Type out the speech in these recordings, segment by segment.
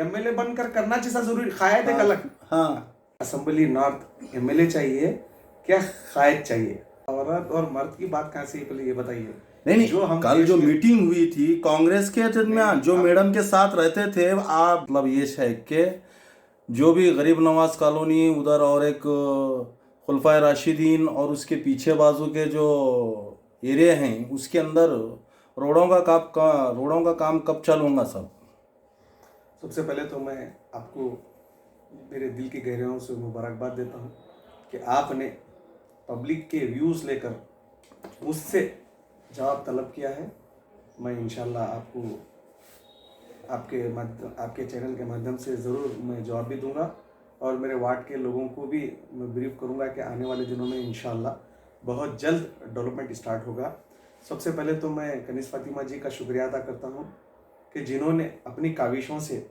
MLA बनकर करना चाहिए जरूरी, कायद एक अलग। हाँ, असेंबली नॉर्थ एमएलए चाहिए क्या कायद चाहिए? औरत और मर्द की बात कहाँ से है, पहले ये बताइए। नहीं जो हम कल देश जो में- मीटिंग हुई थी कांग्रेस के नहीं, दरमियान, जो आप- मैडम के साथ रहते थे, आप मतलब ये है कि जो भी गरीब नवाज कॉलोनी उधर और एक खुलफाए राशिदीन और उसके पीछे बाजू के जो एरिया हैं उसके अंदर रोडों का काम कब चालू होगा सब? सबसे पहले तो मैं आपको मेरे दिल की गहराइयों से मुबारकबाद देता हूँ कि आपने पब्लिक के व्यूज़ लेकर मुझसे जवाब तलब किया है। मैं इंशाल्लाह आपको आपके चैनल के माध्यम से ज़रूर मैं जवाब भी दूंगा, और मेरे वार्ड के लोगों को भी मैं ब्रीफ करूंगा कि आने वाले दिनों में इंशाल्लाह बहुत जल्द डेवलपमेंट स्टार्ट होगा। सबसे पहले तो मैं कनीज़ फातिमा जी का शुक्रिया अदा करता हूँ कि जिन्होंने अपनी काविशों से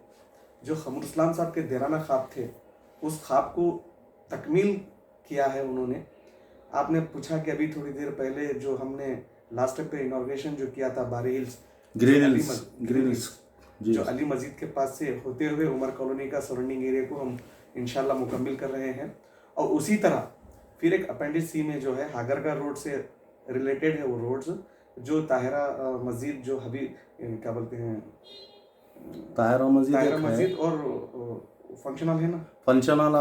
जो खमर इस्लाम साहब के देराना ख्वाब थे उस ख्वाब को तकमील किया है उन्होंने। आपने पूछा कि अभी थोड़ी देर पहले जो हमने लास्ट स्टेप पे इनॉग्रेशन जो किया था बारी हिल्स ग्रीन हिल्स जी, जो अली मस्जिद के पास से होते हुए उमर कॉलोनी का सराउंडिंग एरिया को हम इंशाल्लाह मुकम्मिल कर रहे हैं। और उसी तरह फिर एक अपेंडिक्स सी में जो है हागरगा रोड से रिलेटेड है वो रोड्स, जो ताहिरा मस्जिद जो अभी क्या बोलते हैं ताहिरा ताहिरा मस्जिद मस्जिद और फंक्शन हॉल है ना, फंक्शन हॉल,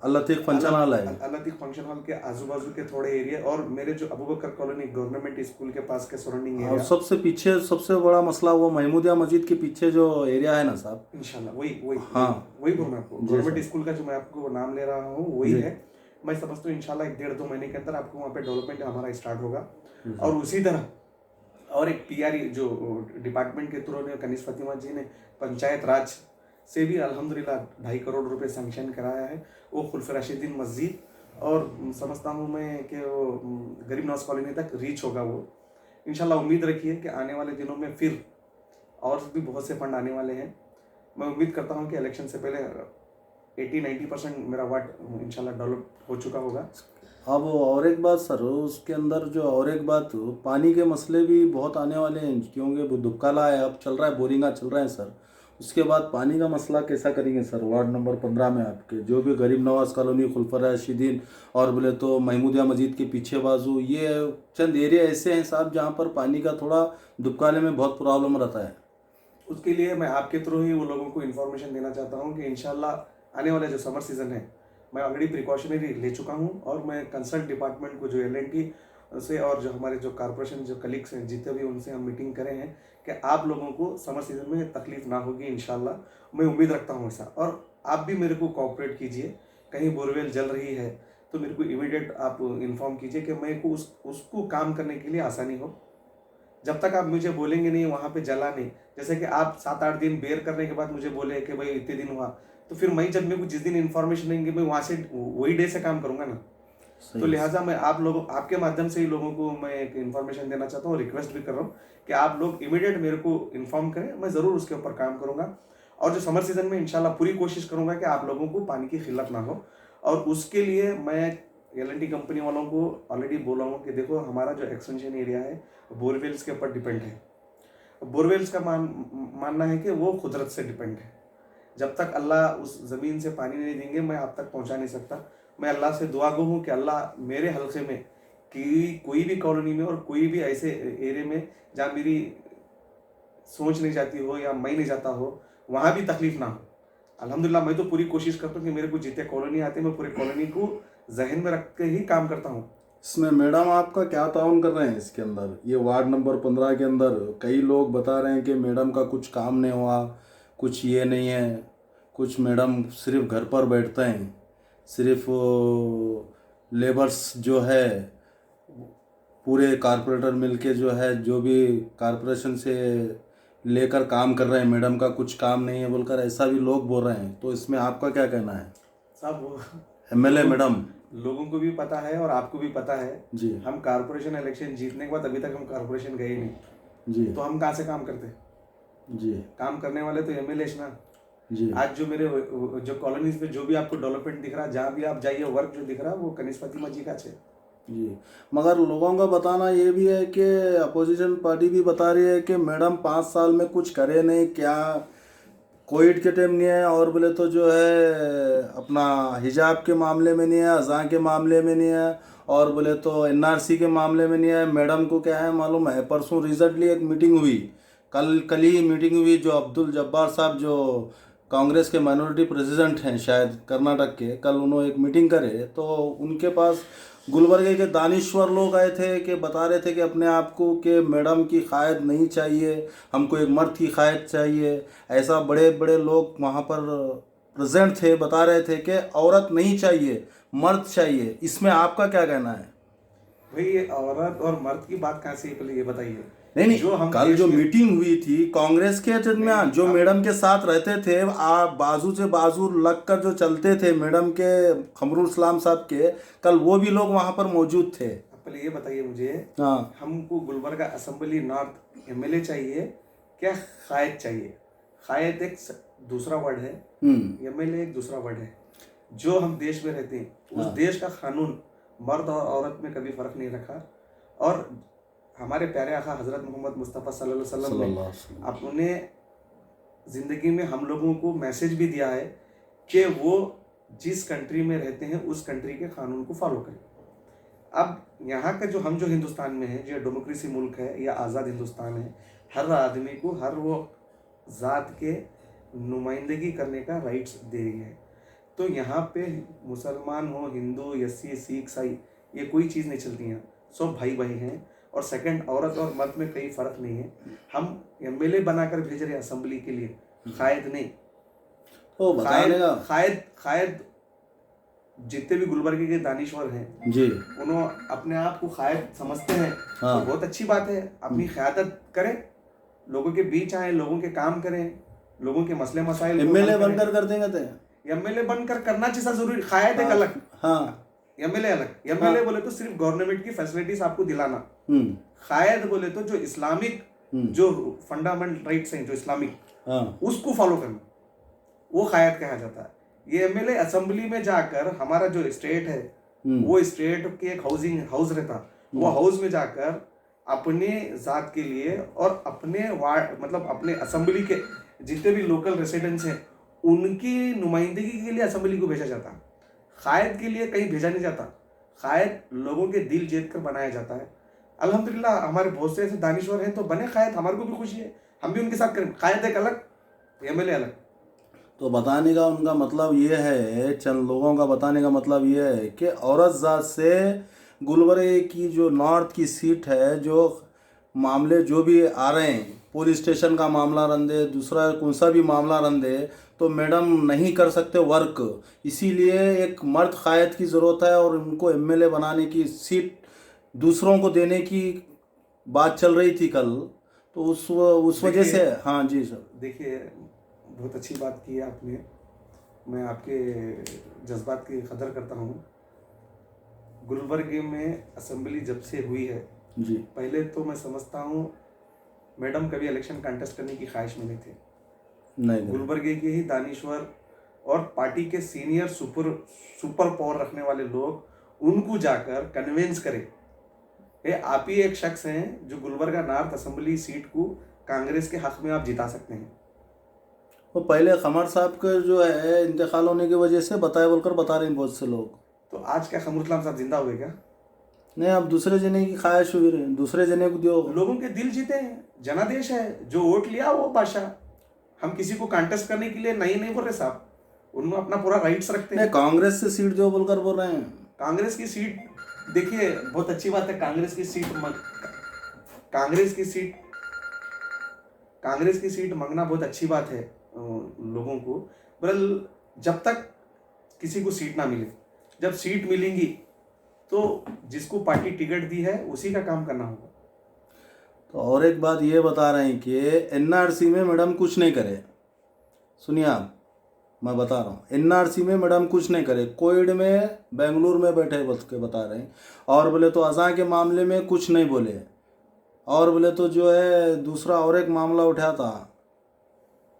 अल्लातीक फंक्शन हॉल है, अलादीक फंक्शन हॉल के आजू बाजू के थोड़े एरिया, और मेरे जो अबूबकर कॉलोनी गवर्नमेंट स्कूल के पास के सराउंडिंग और एरिया। सबसे पीछे सबसे बड़ा मसला वो महमूदिया मस्जिद के पीछे जो एरिया है ना साहब, इंशाल्लाह वही हाँ वही बोलूँ आपको, जी गवर्नमेंट सर। स्कूल का जो मैं आपको नाम ले रहा हूँ वही जी। है। मैं समझता हूँ इंशाल्लाह 1.5-2 महीने के अंदर आपको वहाँ पे डेवलपमेंट हमारा स्टार्ट होगा। जी। और उसी तरह और एक पीआरई जो डिपार्टमेंट के थ्रू ने कनीज़ फातिमा जी ने पंचायत राज से भी अल्हम्दुलिल्लाह 2.5 करोड़ रुपए सैंक्शन कराया है, वो खुलफाए राशिदीन मस्जिद, और समझता हूँ मैं कि वो गरीब नवाज कॉलोनी तक रीच होगा वो। इंशाल्लाह उम्मीद रखिए कि आने वाले दिनों में फिर और भी बहुत से फंड आने वाले हैं। मैं उम्मीद करता हूँ कि इलेक्शन से पहले 80-90% मेरा वार्ड इंशाल्लाह डेवलप हो चुका होगा। अब और एक बात सर, उसके अंदर जो और एक बात, पानी के मसले भी बहुत आने वाले हैं, क्योंकि वो दुबकाला है, अब चल रहा है, बोरिंगा चल रहा है सर। उसके बाद पानी का मसला कैसा करेंगे सर? वार्ड नंबर 15 में आपके जो भी गरीब नवाज कॉलोनी, खुलफाए राशिदीन और बोले तो महमूदिया मस्जिद के पीछे बाजू, ये चंद एरिया ऐसे हैं साहब जहाँ पर पानी का थोड़ा दुबकाले में बहुत प्रॉब्लम रहता है। उसके लिए मैं आपके थ्रू ही वो लोगों को इन्फॉर्मेशन देना चाहता हूँ कि इंशाल्लाह आने वाला जो समर सीज़न है मैं ऑलरेडी प्रिकॉशनरी ले चुका हूँ, और मैं कंसल्ट डिपार्टमेंट को जो एल से और जो हमारे जो कॉर्पोरेशन जो कलीग्स हैं जितने भी उनसे हम मीटिंग करें हैं कि आप लोगों को समर सीज़न में तकलीफ ना होगी इंशाल्लाह। मैं उम्मीद रखता हूँ ऐसा, और आप भी मेरे को कोऑपरेट कीजिए। कहीं बोरवेल जल रही है तो मेरे को इमीडिएट आप इन्फॉर्म कीजिए कि मेरे को उसको काम करने के लिए आसानी हो। जब तक आप मुझे बोलेंगे नहीं वहाँ पे जला नहीं, जैसे कि आप 7-8 दिन बेयर करने के बाद मुझे बोले कि भाई इतने दिन हुआ, तो फिर मैं जब मेरे को जिस दिन इन्फॉर्मेशन देंगे मैं वहाँ से वही डे से काम करूँगा ना। तो लिहाजा मैं आप लोगों आपके माध्यम से ही लोगों को मैं एक इन्फॉर्मेशन देना चाहता हूँ, रिक्वेस्ट भी कर रहा हूँ कि आप लोग इमीडिएट मेरे को इन्फॉर्म करें, मैं ज़रूर उसके ऊपर काम करूँगा। और जो समर सीजन में इंशाल्लाह पूरी कोशिश करूँगा कि आप लोगों को पानी की किल्लत ना हो। और उसके लिए मैं एल कंपनी वालों को ऑलरेडी बोला हूँ कि देखो हमारा जो एक्सटेंशन एरिया है बोरवेल्स के ऊपर डिपेंड है। बोरवेल्स का मानना है कि वो कुदरत से डिपेंड है। जब तक अल्लाह उस ज़मीन से पानी नहीं देंगे मैं आप तक पहुंचा नहीं सकता। मैं अल्लाह से दुआ गो हूँ कि अल्लाह मेरे हल्के में कि कोई भी कॉलोनी में और कोई भी ऐसे एरिया में जहाँ मेरी सोच नहीं जाती हो या मैं नहीं जाता हो वहाँ भी तकलीफ ना हो। अल्हम्दुलिल्लाह मैं तो पूरी कोशिश करता हूँ कि मेरे को जितने कॉलोनी आते हैं मैं पूरे कॉलोनी को जहन में रख के ही काम करता हूँ। इसमें मैडम आपका क्या ताउन कर रहे हैं इसके अंदर? ये वार्ड नंबर 15 के अंदर कई लोग बता रहे हैं कि मैडम का कुछ काम नहीं हुआ, कुछ ये नहीं है, कुछ मैडम सिर्फ घर पर बैठते हैं, सिर्फ लेबर्स जो है पूरे कारपोरेटर मिलके जो है जो भी कारपोरेशन से लेकर काम कर रहे हैं, मैडम का कुछ काम नहीं है बोलकर ऐसा भी लोग बोल रहे हैं। तो इसमें आपका क्या कहना है? साहब वो एमएलए मैडम लोगों को भी पता है और आपको भी पता है जी, हम कारपोरेशन इलेक्शन जीतने के बाद अभी तक हम कारपोरेशन गए नहीं जी तो हम कहाँ से काम करते? जी काम करने वाले तो एमएलए ना। जी आज जो मेरे जो कॉलोनीज में जो भी आपको डेवलपमेंट दिख रहा है जहाँ भी आप जाइए वर्क जो दिख रहा है वो कनीज़ फातिमा जी का है जी। मगर लोगों का बताना ये भी है कि अपोजिशन पार्टी भी बता रही है कि मैडम 5 साल में कुछ करे नहीं, क्या कोविड के टाइम नहीं है, और बोले तो जो है अपना हिजाब के मामले में नहीं है, अज़ां के मामले में नहीं है, और बोले तो एनआरसी के मामले में नहीं है। मैडम को क्या है मालूम है, परसों रिसेंटली एक मीटिंग हुई, कल ही मीटिंग हुई, जो अब्दुल जब्बार साहब जो कांग्रेस के माइनॉरिटी प्रेसिडेंट हैं शायद कर्नाटक के, कल उन्होंने एक मीटिंग करे तो उनके पास गुलबर्गे के दानिश्वर लोग आए थे कि बता रहे थे कि अपने आप को कि मैडम की क़ायद नहीं चाहिए, हमको एक मर्द की क़ायद चाहिए। ऐसा बड़े बड़े लोग वहाँ पर प्रेजेंट थे, बता रहे थे कि औरत नहीं चाहिए, मर्द चाहिए। इसमें आपका क्या कहना है? भाई ये औरत और मर्द की बात कहाँ से है, पहले ये बताइए। नहीं, जो हम कल देश जो में मीटिंग हुई थी कांग्रेस के दरमियान, जो आप मैडम के साथ रहते थे, आप बाजू से बाजू लगकर जो चलते थे मैडम के, खमरुल इस्लाम साहब के, कल वो भी लोग वहां पर मौजूद थे। पहले ये बताइए मुझे, हाँ, हमको गुलबर्गा असेंबली नॉर्थ एमएलए चाहिए क्या कायद चाहिए? कायद एक दूसरा वर्ड है, एमएलए एक दूसरा वर्ड है। जो हम देश में रहते हैं उस देश का कानून मर्द और औरत में कभी फर्क नहीं रखा, और हमारे प्यारे आका हजरत मोहम्मद मुस्तफ़ा सल्लल्लाहु अलैहि वसल्लम ने अपने ज़िंदगी में हम लोगों को मैसेज भी दिया है कि वो जिस कंट्री में रहते हैं उस कंट्री के कानून को फॉलो करें। अब यहाँ का जो हम जो हिंदुस्तान में है, जो डेमोक्रेसी मुल्क है या आज़ाद हिंदुस्तान है, हर आदमी को हर वो ज़ात के नुमाइंदगी करने का राइट्स दे रही है। तो यहाँ पे मुसलमान हो, हिंदू, यस्सी, सिख, ईसाई, ये कोई चीज़ नहीं चलती हैं, सब भाई भाई हैं। और सेकंड, औरत और मर्द में कोई फ़र्क नहीं है। हम एमएलए बनाकर भेज रहे हैं असेंबली के लिए, कायद नहीं। तो बताने का कायद जितने भी गुलबर्गे के दानिश्वर हैं जी, उन्होंने अपने आप को कायद समझते हैं। हाँ। तो बहुत अच्छी बात है, अपनी क़यादत करें, लोगों के बीच आए, लोगों के काम करें, लोगों के मसले मसाइल एमएलए बनकर कर देंगे तो एमएलए बनकर करना चाहिए जरूरी। कायद एक अलग, हाँ, एमएलए अलग। एमएलए बोले तो सिर्फ गवर्नमेंट की फैसिलिटीज आपको दिलाना, कायद बोले तो जो इस्लामिक जो फंडामेंटल राइट्स हैं, जो इस्लामिक, उसको फॉलो करना, वो कायद कहा जाता है। ये एमएलए असेंबली में जाकर हमारा जो स्टेट है, वो स्टेट के एक हाउसिंग हाउस रहता, वो हाउस में जाकर अपने जात के लिए और अपने वार्ड मतलब अपने असेंबली के जितने भी लोकल रेसिडेंट्स हैं उनकी नुमाइंदगी के लिए असेंबली को भेजा जाता। कायद के लिए कहीं भेजा नहीं जाता, कायद लोगों के दिल जीत कर बनाया जाता है। अल्हम्दुलिल्लाह हमारे बहुत से ऐसे दानिश्वर हैं तो बने कायद, हमारे को भी खुशी है, हम भी उनके साथ करें। कायद एक अलग, एमएलए अलग। तो बताने का उनका मतलब ये है, चंद लोगों का बताने का मतलब ये है कि औरत जात से गुलबर्गे की जो नॉर्थ की सीट है, जो मामले जो भी आ रहे हैं, पुलिस स्टेशन का मामला रंदे, दूसरा कौन सा भी मामला रंदे, तो मैडम नहीं कर सकते वर्क, इसीलिए एक मर्द कायद की ज़रूरत है और उनको एमएलए बनाने की सीट दूसरों को देने की बात चल रही थी कल, तो उस वजह से। हाँ जी सर। देखिए, बहुत अच्छी बात की है आपने, मैं आपके जज्बात की कदर करता हूँ। गुलबर्गे में असेंबली जब से हुई है जी, पहले तो मैं समझता हूँ मैडम कभी इलेक्शन कंटेस्ट करने की ख्वाहिश में नहीं थे। नहीं, गुलबर्गे के ही दानिश्वर और पार्टी के सीनियर सुपर पावर रखने वाले लोग उनको जाकर कन्विंस करें, आप ही एक शख्स हैं जो गुलबर्गा नॉर्थ असेंबली सीट को कांग्रेस के हक में आप जिता सकते हैं। वो पहले खमर साहब का जो है इंतकाल होने की वजह से बताए बोलकर बता रहे हैं बहुत से लोग। तो आज क्या खमरुल इस्लाम साहब जिंदा हुए क्या? नहीं, अब दूसरे जने की ख्वाहिश हुई रही, दूसरे जने को दियो। लोगों के दिल जीते हैं, जनादेश है, जो वोट लिया वो बादशाह। हम किसी को कांटेस्ट करने के लिए नहीं बोल रहे साहब, उनमें अपना पूरा राइट्स रखते हैं। कांग्रेस से सीट दो बोलकर बोल रहे हैं। कांग्रेस की सीट, देखिए बहुत अच्छी बात है, कांग्रेस की सीट मांगना बहुत अच्छी बात है लोगों को, पर जब तक किसी को सीट ना मिले, जब सीट मिलेंगी तो जिसको पार्टी टिकट दी है उसी का काम करना होगा। तो और एक बात ये बता रहे हैं कि एनआरसी में मैडम कुछ नहीं करे। सुनिए आप, मैं बता रहा हूँ, एनआरसी में मैडम कुछ नहीं करे, कोविड में बेंगलुरु में बैठे बस के बता रहे हैं, और बोले तो अज़ां के मामले में कुछ नहीं बोले, और बोले तो जो है दूसरा और एक मामला उठा था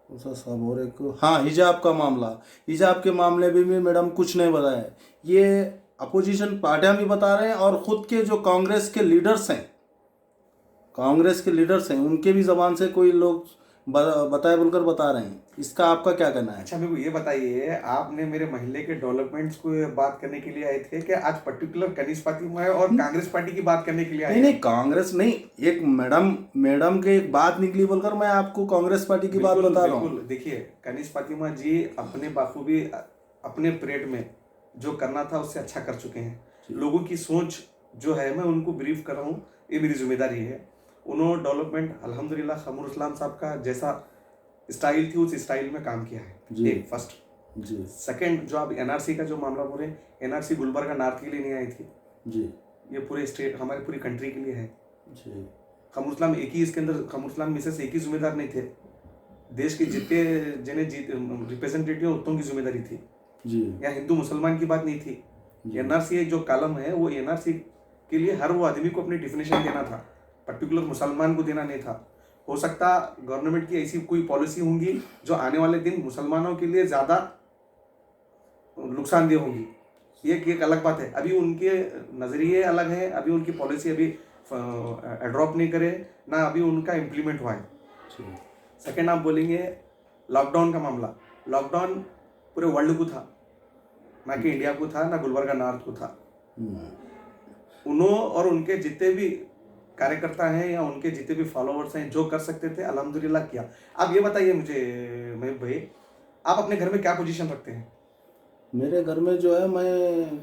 सब, और एक हाँ हिजाब का मामला, हिजाब के मामले में भी मैडम कुछ नहीं बताया। ये अपोजिशन पार्टियां भी बता रहे हैं और ख़ुद के जो कांग्रेस के लीडर्स हैं उनके भी ज़बान से कोई लोग बताए बोलकर बता रहे हैं, इसका आपका क्या कहना है? अच्छा मेरे को ये बताइए, आपने मेरे महल्ले के डेवलपमेंट्स को बात करने के लिए आए थे कि आज पर्टिकुलर कनीज फातिमा है और कांग्रेस पार्टी की बात करने के लिए आए नहीं हैं? नहीं, कांग्रेस नहीं, एक मैडम के एक बात निकली बोलकर मैं आपको कांग्रेस पार्टी की बात बिल्कुल बता रहा हूँ। बिल्कुल, देखिए कनीज फातिमा जी अपने बाखूबी अपने पीरियड में जो करना था उससे अच्छा कर चुके हैं। लोगों की सोच जो है मैं उनको ब्रीफ कर रहा हूँ, ये मेरी जिम्मेदारी है। उन्होंने डेवलपमेंट अल्हम्दुलिल्लाह खमरुल इस्लाम साहब का जैसा स्टाइल थी उस स्टाइल में काम किया जी। है, एक फर्स्ट। जी सेकंड, जो आप एनआरसी का जो मामला बोल रहे हैं, एनआरसी गुलबर्गा नॉर्थ के लिए नहीं आई थी, जी ये पूरे स्टेट हमारी पूरी कंट्री के लिए है। जी खमरुल इस्लाम एक ही इसके अंदर, खमरुल इस्लाम मिसेस एक ही जिम्मेदार नहीं थे, देश के जितने जिन्हें रिप्रेजेंटेटिव उतनों की जिम्मेदारी थी। जी या हिंदू मुसलमान की बात नहीं थी। जी। एनआरसी जो कॉलम है वो एनआरसी के लिए हर वो आदमी को अपनी डिफिनेशन देना था, पर्टिकुलर मुसलमान को देना नहीं था। हो सकता गवर्नमेंट की ऐसी कोई पॉलिसी होंगी जो आने वाले दिन मुसलमानों के लिए ज़्यादा नुकसानदेह होंगी, ये एक अलग बात है। अभी उनके नज़रिए अलग हैं, अभी उनकी पॉलिसी अभी एड्रॉप नहीं करे ना, अभी उनका इम्प्लीमेंट हुआ है। जी सेकेंड आप बोलेंगे लॉकडाउन का मामला, लॉकडाउन पूरे वर्ल्ड को था, ना कि इंडिया को था, ना गुलबर्गा नॉर्थ को था। उन्होंने और उनके जितने भी कार्यकर्ता हैं या उनके जितने भी फॉलोअर्स हैं जो कर सकते थे अल्हम्दुलिल्लाह किया। अब ये बताइए मुझे मयूर भाई, आप अपने घर में क्या पोजीशन रखते हैं? मेरे घर में जो है, मैं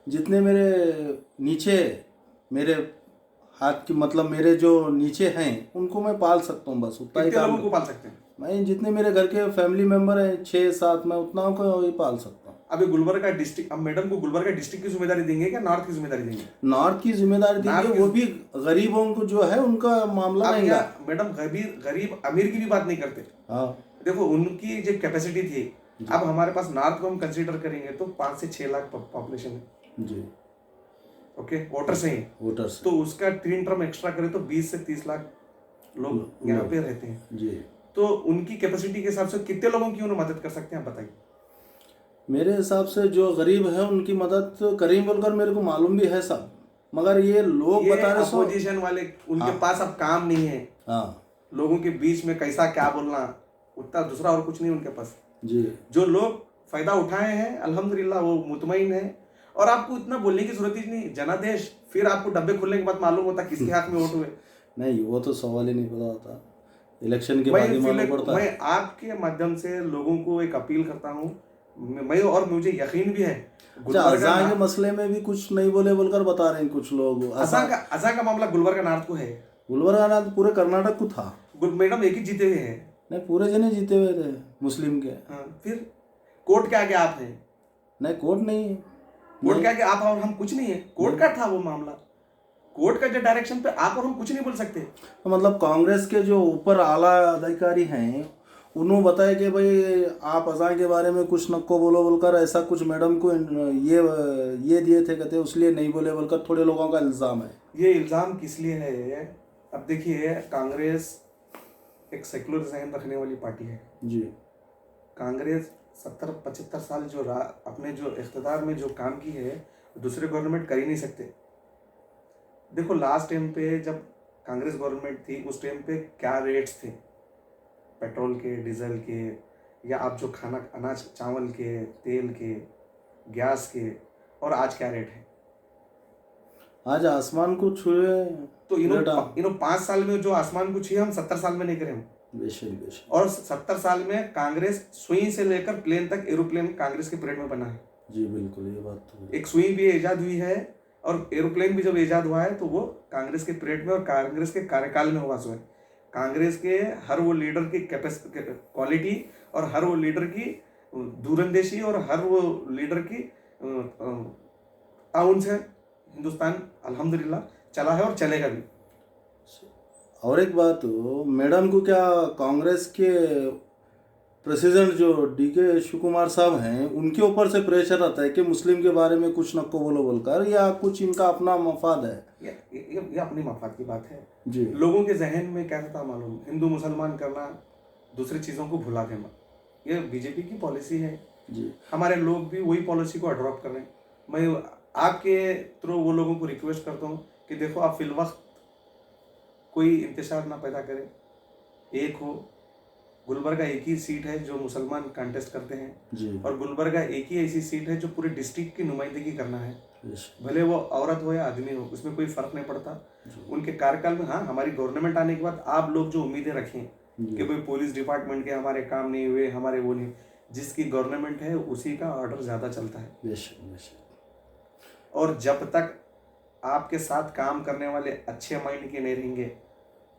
जितने मेरे नीचे मेरे हाथ की मतलब मेरे जो नीचे हैं उनको मैं पाल सकता हूँ, बस उतना ही कितने काम लोगों को पाल सकते हैं? मैं जितने मेरे घर के फैमिली मेंबर हैं 6-7, मैं उतना को ही पाल सकता हूँ। अभी गुलबर्गा डिस्ट्रिक्ट, अब मैडम को गुलबर्गा डिस्ट्रिक्ट की जिम्मेदारी देंगे क्या नॉर्थ की जिम्मेदारी देंगे? नॉर्थ की जिम्मेदारी नॉर्थ देंगे, की- वो भी गरीबों को जो है उनका मामला अब नहीं क्या है। मैडम गरीब अमीर की भी बात नहीं करते। हाँ देखो उनकी जो कैपेसिटी थी, अब हमारे पास नॉर्थ को हम कंसीडर करेंगे तो 5 से 6 लाख पॉपुलेशन है, जी, ओके, वोटर्स हैं। वोटर्स तो उसका 3 टर्म एक्स्ट्रा करें तो 20 से 30 लाख लोग यहाँ पे रहते हैं। जी। तो उनकी कैपेसिटी के हिसाब से कितने लोगों की उन्हें मदद कर सकते हैं, आप बताइए। मेरे हिसाब से जो गरीब है उनकी मदद करीम बोलकर मेरे को मालूम भी है सब, मगर ये लोग ये बता रहे सो। अपोजिशन वाले उनके पास अब काम नहीं है, हाँ लोगों के बीच में कैसा क्या बोलना, उतना दूसरा और कुछ नहीं उनके पास। जी जो लोग फायदा उठाए हैं अल्हम्दुलिल्लाह वो मुतमईन है, और आपको इतना बोलने की जरूरत ही नहीं। जनादेश फिर आपको डब्बे खुलने के बाद मालूम होता किसके हाथ में वोट हुए। नहीं, वो तो सवाल ही नहीं पता होता, इलेक्शन के बाद ही मालूम पड़ता है। मैं आपके माध्यम से लोगों को एक अपील करता हूँ, मैं और मुझे यकीन भी है अच्छा, अज़ान के मसले में भी कुछ नहीं बोले बोलकर बता रहे हैं कुछ लोग। अज़ान का मामला गुलबर्गा नॉर्थ को है, गुलबर्गा ना तो पूरे कर्नाटक को था। मैडम एक ही जीते हुए हैं। नहीं, पूरे जने जीते हुए थे मुस्लिम के। हाँ, फिर कोर्ट के आगे आप हैं? नहीं, कोर्ट नहीं है। कोर्ट के आगे आप और हम कुछ नहीं है, कोर्ट का था वो मामला, कोर्ट का जो डायरेक्शन पे आप और हम कुछ नहीं बोल सकते। तो मतलब कांग्रेस के जो ऊपर आला अधिकारी हैं उन्होंने बताया कि भाई आप अज़ान के बारे में कुछ नको बोलो बोलकर, ऐसा कुछ मैडम को ये दिए थे, कहते इसलिए नहीं बोले बोलकर थोड़े लोगों का इल्ज़ाम है। ये इल्ज़ाम किस लिए है? अब देखिए, कांग्रेस एक सेकुलर जहन रखने वाली पार्टी है जी। कांग्रेस 70-75 साल जो अपने जो इख्तिदार में जो काम की है दूसरे गवर्नमेंट कर ही नहीं सकते। देखो लास्ट टाइम पे जब कांग्रेस गवर्नमेंट थी उस टाइम पे क्या रेट्स थे पेट्रोल के, डीजल के, या आप जो खाना अनाज चावल के, तेल के, गैस के, और आज क्या रेट है? आज आसमान को छुए तो इन्हों 5 साल में जो आसमान को छुए हम 70 साल में नहीं करें हम। बेशक बेशक। और 70 साल में कांग्रेस सुई से लेकर प्लेन तक एरोप्लेन कांग्रेस के पीरियड में बना है। जी बिल्कुल, ये बात तो है। एक सुई भी ईजाद हुई है और एरोप्लेन भी जब ईजाद हुआ है तो वो कांग्रेस के पीरियड में और कांग्रेस के कार्यकाल में हुआ। सो है कांग्रेस के हर वो लीडर की क्वालिटी और हर वो लीडर की दूरंदेशी और हर वो लीडर की ताउन से हिंदुस्तान अल्हम्दुलिल्लाह चला है और चलेगा भी। और एक बात, मैडम को क्या कांग्रेस के प्रेसिडेंट जो DK शिवकुमार साहब हैं उनके ऊपर से प्रेशर रहता है कि मुस्लिम के बारे में कुछ नको बोलो बोलकर, या कुछ इनका अपना मफाद है? ये अपनी मफाद की बात है जी। लोगों के जहन में क्या था मालूम, हिंदू मुसलमान करना, दूसरी चीज़ों को भुला देना, ये बीजेपी की पॉलिसी है जी। हमारे लोग भी वही पॉलिसी को अडॉप्ट कर रहे हैं। मैं आपके थ्रू वो लोगों को रिक्वेस्ट करता हूँ कि देखो आप फिल वक्त कोई इंतशार ना पैदा करें, एक हो, गुलबर्गा एक ही सीट है जो मुसलमान कंटेस्ट करते हैं, जी और गुलबर्गा एक ही ऐसी सीट है जो पूरे डिस्ट्रिक्ट की नुमाइंदगी करना है, बेशक भले वो औरत हो या आदमी हो, उसमें कोई फर्क नहीं पड़ता। उनके कार्यकाल में, हाँ, हमारी गवर्नमेंट आने के बाद आप लोग जो उम्मीदें रखें कि जी भाई पुलिस डिपार्टमेंट के हमारे काम नहीं हुए, हमारे वो नहीं, जिसकी गवर्नमेंट है उसी का ऑर्डर ज़्यादा चलता है। बेशक बेशक और जब तक आपके साथ काम करने वाले अच्छे माइंड के नहीं रहेंगे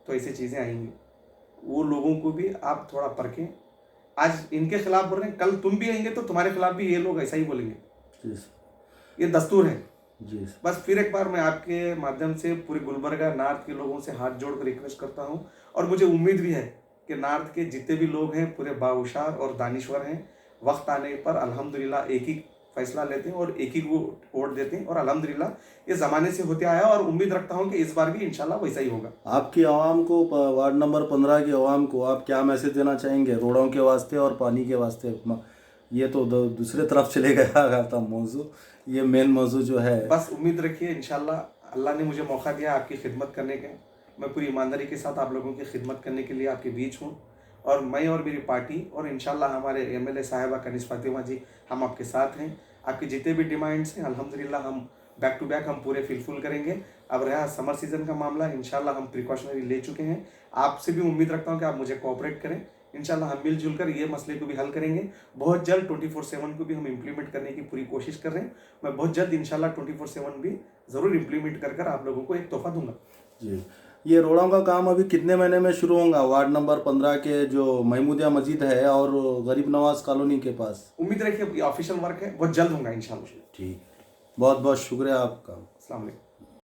तो ऐसी चीज़ें आएंगी। वो लोगों को भी आप थोड़ा परखें। आज इनके खिलाफ बोल रहे हैं, कल तुम भी आएंगे तो तुम्हारे खिलाफ भी ये लोग ऐसा ही बोलेंगे। जी सर ये दस्तूर है। जी सर बस फिर एक बार मैं आपके माध्यम से पूरे गुलबर्गा नॉर्थ के लोगों से हाथ जोड़ कर रिक्वेस्ट करता हूँ, और मुझे उम्मीद भी है कि नॉर्थ के जितने भी लोग हैं पूरे बाहुशार और दानिश्वर हैं। वक्त आने पर अल्हम्दुलिल्लाह एक ही फैसला लेते हैं और एक ही को वोट देते हैं, और अल्हम्दुलिल्लाह ये ज़माने से होते आया, और उम्मीद रखता हूँ कि इस बार भी इंशाल्लाह वैसा ही होगा। आपकी आवाम को वार्ड नंबर 15 की आवाम को आप क्या मैसेज देना चाहेंगे रोडों के वास्ते और पानी के वास्ते? ये तो दूसरे तरफ चले गया था मौजू, ये मेन मौजू जो है। बस उम्मीद रखिए, इंशाल्लाह अल्लाह ने मुझे मौका दिया आपकी खिदमत करने का। मैं पूरी ईमानदारी के साथ आप लोगों की खिदमत करने के लिए आपके बीच हूँ, और मैं और मेरी पार्टी और इंशाल्लाह हमारे एमएलए साहिबा कनिज़ फातिमा जी, हम आपके साथ हैं। आपकी जितने भी डिमांड्स हैं अल्हम्दुलिल्लाह हम बैक टू बैक हम पूरे फिलफुल करेंगे। अब रहा समर सीज़न का मामला, इंशाल्लाह हम प्रिकॉशनरी ले चुके हैं। आपसे भी उम्मीद रखता हूँ कि आप मुझे कोऑपरेट करें। इंशाल्लाह हम मिलजुल कर ये मसले को भी हल करेंगे। बहुत जल्द 24/7 को भी हम इम्प्लीमेंट करने की पूरी कोशिश कर रहे हैं। मैं बहुत जल्द इंशाल्लाह 24/7 भी ज़रूर इम्प्लीमेंट कर कर आप लोगों को एक तोहफा दूंगा। जी ये रोडों का काम अभी कितने महीने में शुरू होगा? वार्ड नंबर 15 के जो महमूदिया मस्जिद है और गरीब नवाज कॉलोनी के पास। उम्मीद रखिए, ऑफिशियल वर्क है, बहुत जल्द होगा इंशाल्लाह। ठीक, बहुत बहुत शुक्रिया आपका। अस्सलाम वालेकुम।